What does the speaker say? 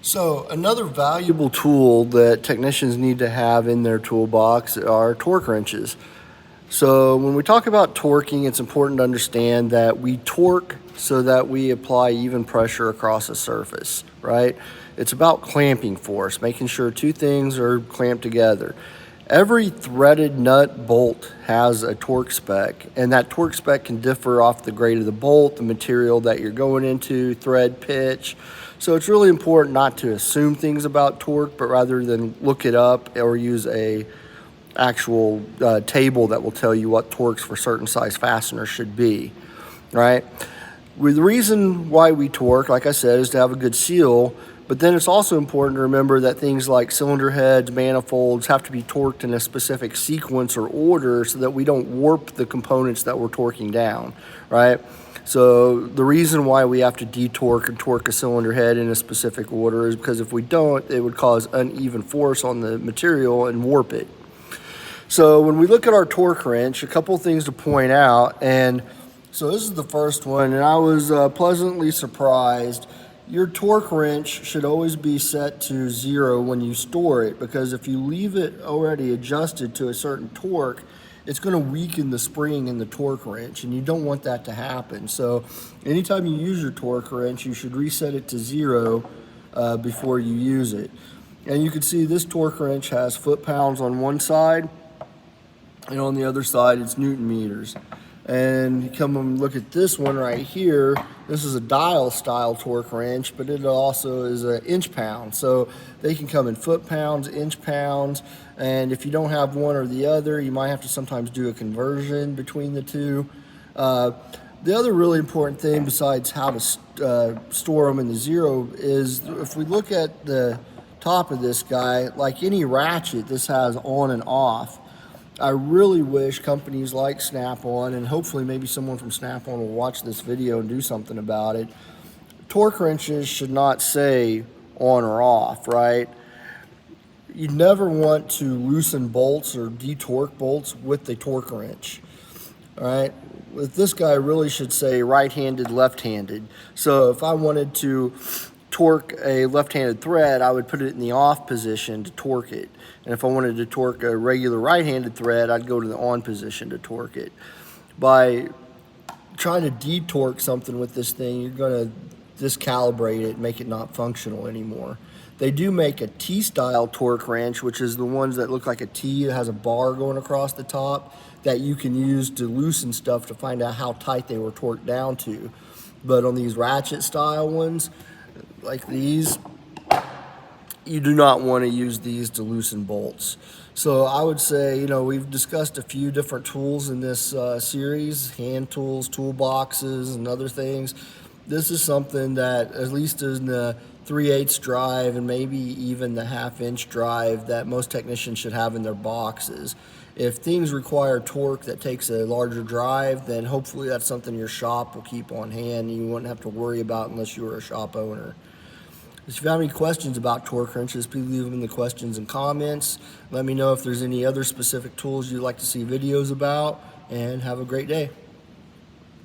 So another valuable tool that technicians need to have in their toolbox are torque wrenches. So when we talk about torquing, it's important to understand that we torque so that we apply even pressure across a surface, right? It's about clamping force, making sure two things are clamped together. Every threaded nut bolt has a torque spec, and that torque spec can differ off the grade of the bolt, the material that you're going into, thread pitch. So it's really important not to assume things about torque, but rather than look it up or use a actual table that will tell you what torques for certain size fasteners should be, right? The reason why we torque, like I said, is to have a good seal, but then it's also important to remember that things like cylinder heads, manifolds have to be torqued in a specific sequence or order so that we don't warp the components that we're torquing down, right? So the reason why we have to detorque and torque a cylinder head in a specific order is because if we don't, it would cause uneven force on the material and warp it. So when we look at our torque wrench, a couple things to point out, and so this is the first one, and I was pleasantly surprised. Your torque wrench should always be set to 0 when you store it, because if you leave it already adjusted to a certain torque, it's going to weaken the spring in the torque wrench, and you don't want that to happen. So anytime you use your torque wrench, you should reset it to 0 before you use it. And you can see this torque wrench has foot-pounds on one side, and on the other side it's Newton meters. And you come and look at this one right here. This is a dial style torque wrench, but it also is an inch pound. So they can come in foot pounds, inch pounds, and if you don't have one or the other, you might have to sometimes do a conversion between the two. The other really important thing besides how to store them in the 0 is if we look at the top of this guy, like any ratchet, this has on and off. I really wish companies like Snap-on, and hopefully maybe someone from Snap-on will watch this video and do something about it. Torque wrenches should not say on or off, right? You never want to loosen bolts or detorque bolts with the torque wrench, all right? With this guy, really should say right-handed, left-handed. So if I wanted to torque a left-handed thread, I would put it in the off position to torque it. And if I wanted to torque a regular right-handed thread, I'd go to the on position to torque it. By trying to detorque something with this thing, you're going to discalibrate it and make it not functional anymore. They do make a T-style torque wrench, which is the ones that look like a T. It has a bar going across the top that you can use to loosen stuff to find out how tight they were torqued down to. But on these ratchet style ones, like these, you do not want to use these to loosen bolts. So I would say, you know, we've discussed a few different tools in this series, hand tools, toolboxes, and other things. This is something that, at least in the 3/8 drive and maybe even the 1/2 inch drive, that most technicians should have in their boxes. If things require torque that takes a larger drive, then hopefully that's something your shop will keep on hand and you wouldn't have to worry about unless you were a shop owner. If you have any questions about torque wrenches, please leave them in the questions and comments. Let me know if there's any other specific tools you'd like to see videos about, and have a great day.